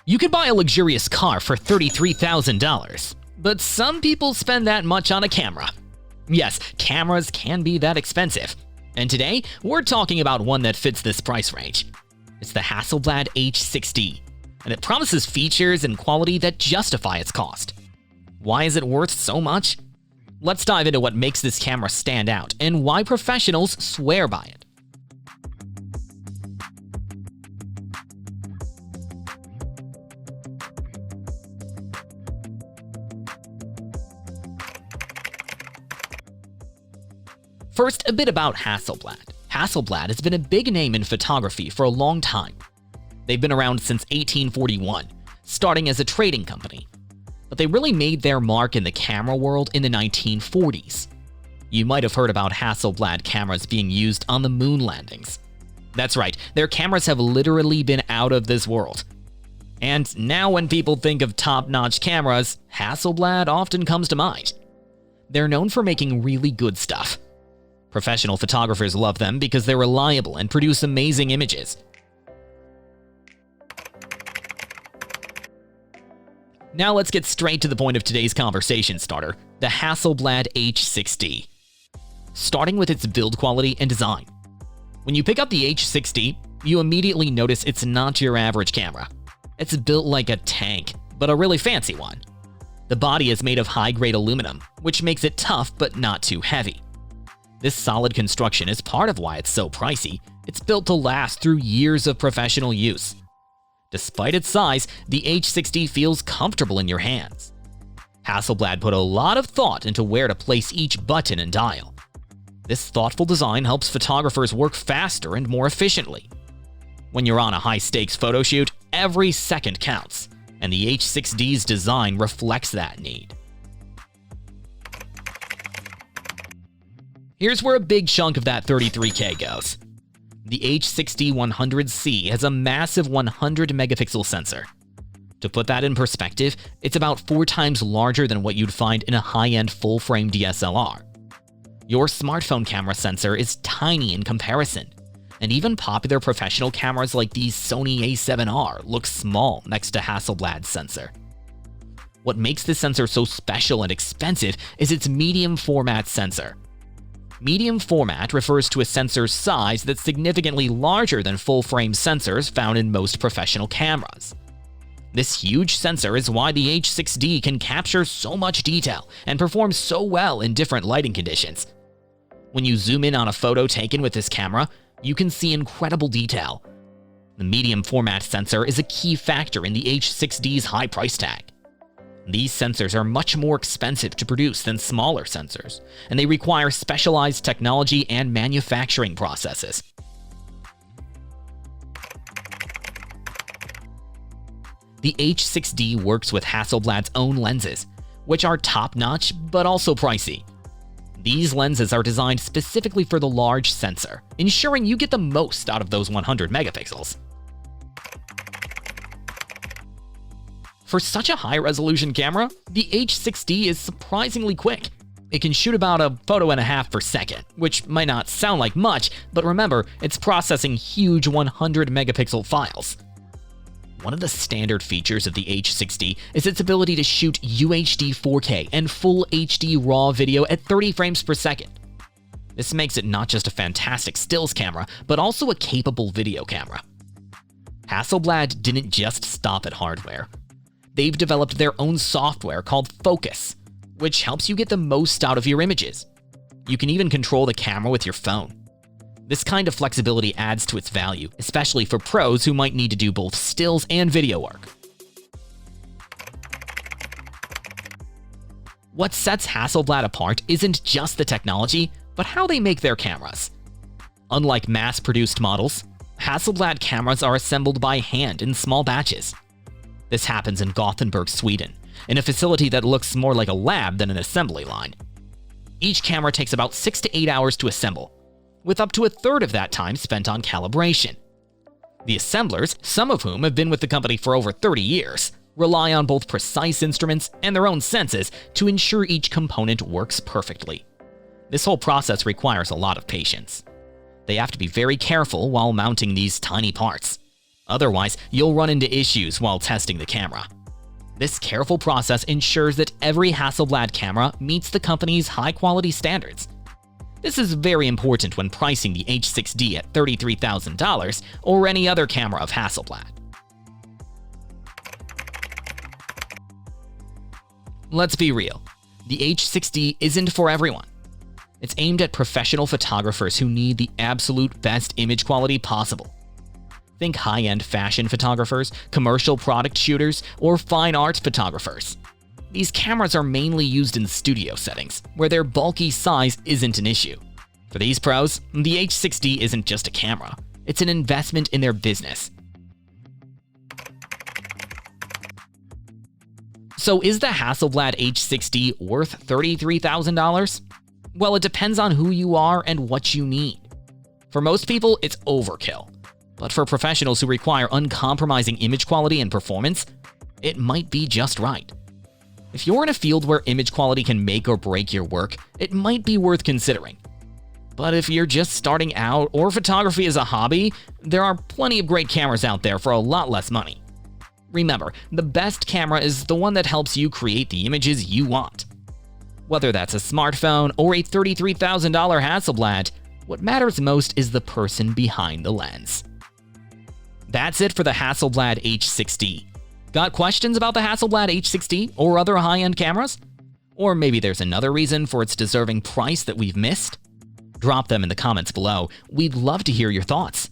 You could buy a luxurious car for $33,000, but some people spend that much on a camera. Yes, cameras can be that expensive, and today we're talking about one that fits this price range. It's the Hasselblad H6D, and it promises features and quality that justify its cost. Why is it worth so much? Let's dive into what makes this camera stand out and why professionals swear by it. First, a bit about Hasselblad. Hasselblad has been a big name in photography for a long time. They've been around since 1841, starting as a trading company. But they really made their mark in the camera world in the 1940s. You might have heard about Hasselblad cameras being used on the moon landings. That's right, their cameras have literally been out of this world. And now when people think of top-notch cameras, Hasselblad often comes to mind. They're known for making really good stuff. Professional photographers love them because they're reliable and produce amazing images. Now let's get straight to the point of today's conversation starter, the Hasselblad H6D. Starting with its build quality and design. When you pick up the H6D, you immediately notice it's not your average camera. It's built like a tank, but a really fancy one. The body is made of high-grade aluminum, which makes it tough but not too heavy. This solid construction is part of why it's so pricey. It's built to last through years of professional use. Despite its size, the H6D feels comfortable in your hands. Hasselblad put a lot of thought into where to place each button and dial. This thoughtful design helps photographers work faster and more efficiently. When you're on a high-stakes photo shoot, every second counts, and the H6D's design reflects that need. Here's where a big chunk of that $33K goes. The H6D100C has a massive 100 megapixel sensor. To put that in perspective, it's about 4 times larger than what you'd find in a high-end full-frame DSLR. Your smartphone camera sensor is tiny in comparison, and even popular professional cameras like the Sony A7R look small next to Hasselblad's sensor. What makes this sensor so special and expensive is its medium format sensor. Medium format refers to a sensor's size that's significantly larger than full-frame sensors found in most professional cameras. This huge sensor is why the H6D can capture so much detail and perform so well in different lighting conditions. When you zoom in on a photo taken with this camera, you can see incredible detail. The medium format sensor is a key factor in the H6D's high price tag. These sensors are much more expensive to produce than smaller sensors, and they require specialized technology and manufacturing processes. The H6D works with Hasselblad's own lenses, which are top-notch but also pricey. These lenses are designed specifically for the large sensor, ensuring you get the most out of those 100 megapixels. For such a high-resolution camera, the H6D is surprisingly quick. It can shoot about a photo and a half per second, which might not sound like much, but remember, it's processing huge 100 megapixel files. One of the standard features of the H6D is its ability to shoot UHD 4K and full HD RAW video at 30 frames per second. This makes it not just a fantastic stills camera, but also a capable video camera. Hasselblad didn't just stop at hardware. They've developed their own software called Focus, which helps you get the most out of your images. You can even control the camera with your phone. This kind of flexibility adds to its value, especially for pros who might need to do both stills and video work. What sets Hasselblad apart isn't just the technology, but how they make their cameras. Unlike mass-produced models, Hasselblad cameras are assembled by hand in small batches. This happens in Gothenburg, Sweden, in a facility that looks more like a lab than an assembly line. Each camera takes about 6 to 8 hours to assemble, with up to a third of that time spent on calibration. The assemblers, some of whom have been with the company for over 30 years, rely on both precise instruments and their own senses to ensure each component works perfectly. This whole process requires a lot of patience. They have to be very careful while mounting these tiny parts. Otherwise, you'll run into issues while testing the camera. This careful process ensures that every Hasselblad camera meets the company's high-quality standards. This is very important when pricing the H6D at $33,000 or any other camera of Hasselblad. Let's be real, the H6D isn't for everyone. It's aimed at professional photographers who need the absolute best image quality possible. Think high-end fashion photographers, commercial product shooters, or fine art photographers. These cameras are mainly used in studio settings, where their bulky size isn't an issue. For these pros, the H6D isn't just a camera, it's an investment in their business. So is the Hasselblad H6D worth $33,000? Well, it depends on who you are and what you need. For most people, it's overkill. But for professionals who require uncompromising image quality and performance, it might be just right. If you're in a field where image quality can make or break your work, it might be worth considering. But if you're just starting out or photography is a hobby, there are plenty of great cameras out there for a lot less money. Remember, the best camera is the one that helps you create the images you want. Whether that's a smartphone or a $33,000 Hasselblad, what matters most is the person behind the lens. That's it for the Hasselblad H6D. Got questions about the Hasselblad H6D or other high-end cameras? Or maybe there's another reason for its deserving price that we've missed? Drop them in the comments below. We'd love to hear your thoughts.